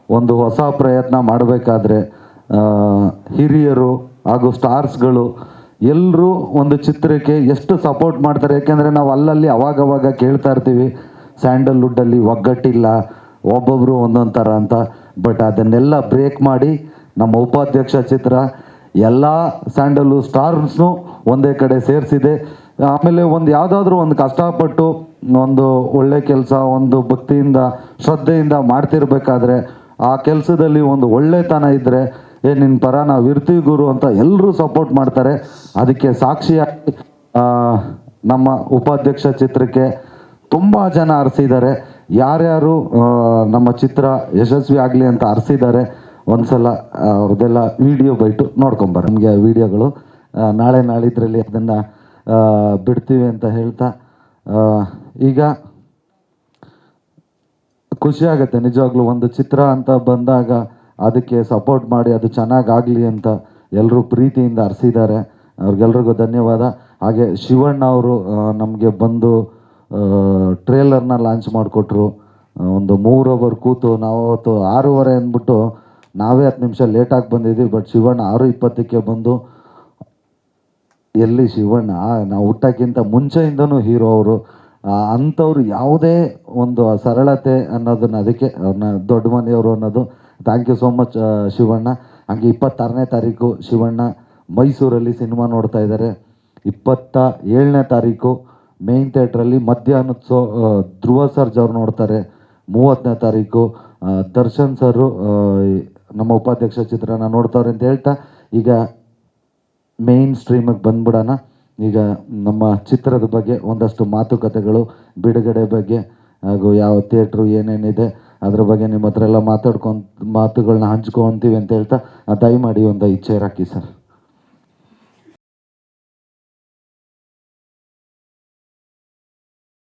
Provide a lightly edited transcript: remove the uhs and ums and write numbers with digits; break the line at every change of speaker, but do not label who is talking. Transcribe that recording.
ಒಂದು ಹೊಸ ಪ್ರಯತ್ನ ಮಾಡಬೇಕಾದ್ರೆ ಹಿರಿಯರು ಹಾಗೂ ಸ್ಟಾರ್ಸ್ಗಳು ಎಲ್ಲರೂ ಒಂದು ಚಿತ್ರಕ್ಕೆ ಎಷ್ಟು ಸಪೋರ್ಟ್ ಮಾಡ್ತಾರೆ. ಯಾಕೆಂದರೆ ನಾವು ಅಲ್ಲಲ್ಲಿ ಅವಾಗವಾಗ ಕೇಳ್ತಾ ಇರ್ತೀವಿ ಸ್ಯಾಂಡಲ್ವುಡ್ಡಲ್ಲಿ ಒಗ್ಗಟ್ಟಿಲ್ಲ, ಒಬ್ಬೊಬ್ಬರು ಒಂದೊಂದು ಥರ ಅಂತ. ಬಟ್ ಅದನ್ನೆಲ್ಲ ಬ್ರೇಕ್ ಮಾಡಿ ನಮ್ಮ ಉಪಾಧ್ಯಕ್ಷ ಚಿತ್ರ ಎಲ್ಲ ಸ್ಯಾಂಡಲ್ವುಡ್ ಸ್ಟಾರ್ಸ್ನು ಒಂದೇ ಕಡೆ ಸೇರಿಸಿದೆ. ಆಮೇಲೆ ಒಂದು ಯಾವುದಾದ್ರೂ ಒಂದು ಕಷ್ಟಪಟ್ಟು ಒಂದು ಒಳ್ಳೆ ಕೆಲಸ, ಒಂದು ಭಕ್ತಿಯಿಂದ ಶ್ರದ್ಧೆಯಿಂದ ಮಾಡ್ತಿರ್ಬೇಕಾದ್ರೆ ಆ ಕೆಲಸದಲ್ಲಿ ಒಂದು ಒಳ್ಳೆತನ ಇದ್ದರೆ ನಿನ್ನ ಪರ ನಾವು ಇರ್ತೀವಿ ಗುರು ಅಂತ ಎಲ್ಲರೂ ಸಪೋರ್ಟ್ ಮಾಡ್ತಾರೆ. ಅದಕ್ಕೆ ಸಾಕ್ಷಿಯಾಗಿ ನಮ್ಮ ಉಪಾಧ್ಯಕ್ಷ ಚಿತ್ರಕ್ಕೆ ತುಂಬ ಜನ ಹರಿಸಿದ್ದಾರೆ. ಯಾರ್ಯಾರು ನಮ್ಮ ಚಿತ್ರ ಯಶಸ್ವಿ ಆಗಲಿ ಅಂತ ಹರಿಸಿದ್ದಾರೆ ಒಂದ್ಸಲ ಅವ್ರದ್ದೆಲ್ಲ ವಿಡಿಯೋ ಬೈಟು ನೋಡ್ಕೊಂಬರ. ನಮಗೆ ವಿಡಿಯೋಗಳು ನಾಳೆ ನಾಳಿದ್ರಲ್ಲಿ ಅದನ್ನು ಬಿಡ್ತೀವಿ ಅಂತ ಹೇಳ್ತಾ, ಈಗ ಖುಷಿ ಆಗುತ್ತೆ ನಿಜವಾಗ್ಲೂ. ಒಂದು ಚಿತ್ರ ಅಂತ ಬಂದಾಗ ಅದಕ್ಕೆ ಸಪೋರ್ಟ್ ಮಾಡಿ ಅದು ಚೆನ್ನಾಗಾಗಲಿ ಅಂತ ಎಲ್ಲರೂ ಪ್ರೀತಿಯಿಂದ ಹರಿಸಿದ್ದಾರೆ. ಅವ್ರಿಗೆಲ್ರಿಗೂ ಧನ್ಯವಾದ. ಹಾಗೆ ಶಿವಣ್ಣ ಅವರು ನಮಗೆ ಬಂದು ಟ್ರೇಲರ್ನ ಲಾಂಚ್ ಮಾಡಿಕೊಟ್ರು. ಒಂದು 3 ಅವರ್ ಕೂತು ನಾವು ಅವತ್ತು 6:30 ಅಂದ್ಬಿಟ್ಟು ನಾವೇ 10 ನಿಮಿಷ ಲೇಟಾಗಿ ಬಂದಿದ್ದೀವಿ. ಬಟ್ ಶಿವಣ್ಣ 6:20ಕ್ಕೆ ಬಂದು, ಎಲ್ಲಿ ಶಿವಣ್ಣ ನಾವು ಹುಟ್ಟೋಕ್ಕಿಂತ ಮುಂಚೆಯಿಂದನೂ ಹೀರೋ ಅವರು. ಅಂಥವ್ರು ಯಾವುದೇ ಒಂದು ಸರಳತೆ ಅನ್ನೋದನ್ನ, ಅದಕ್ಕೆ ಅವ್ರನ್ನ ದೊಡ್ಡ ಮನೆಯವರು ಅನ್ನೋದು. Thank you so much Shivanna. ಹಾಗೆ 26ನೇ ತಾರೀಕು ಶಿವಣ್ಣ ಮೈಸೂರಲ್ಲಿ ಸಿನಿಮಾ ನೋಡ್ತಾ ಇದ್ದಾರೆ. 27ನೇ ತಾರೀಕು ಮೇನ್ ಥಿಯೇಟ್ರಲ್ಲಿ ಮಧ್ಯಾಹ್ನದ ಧ್ರುವ ಸರ್ಜ್ ಅವ್ರು ನೋಡ್ತಾರೆ. 30ನೇ ತಾರೀಕು ದರ್ಶನ್ ಸರು ನಮ್ಮ ಉಪಾಧ್ಯಕ್ಷ ಚಿತ್ರನ ನೋಡ್ತಾವ್ರೆ ಅಂತ ಹೇಳ್ತಾ, ಈಗ ಮೇನ್ ಸ್ಟ್ರೀಮಿಗೆ ಬಂದ್ಬಿಡೋಣ. ಈಗ ನಮ್ಮ ಚಿತ್ರದ ಬಗ್ಗೆ ಒಂದಷ್ಟು ಮಾತುಕತೆಗಳು, ಬಿಡುಗಡೆ ಬಗ್ಗೆ ಹಾಗೂ ಯಾವ ಥಿಯೇಟ್ರು ಏನೇನಿದೆ ಅದ್ರ ಬಗ್ಗೆ ನಿಮ್ಮ ಹತ್ರ ಎಲ್ಲ ಮಾತುಗಳನ್ನ ಹಂಚ್ಕೊತೀವಿ ಅಂತ ಹೇಳ್ತಾ, ದಯಮಾಡಿ ಒಂದು 5 ಚೇರ್ ಹಾಕಿ ಸರ್.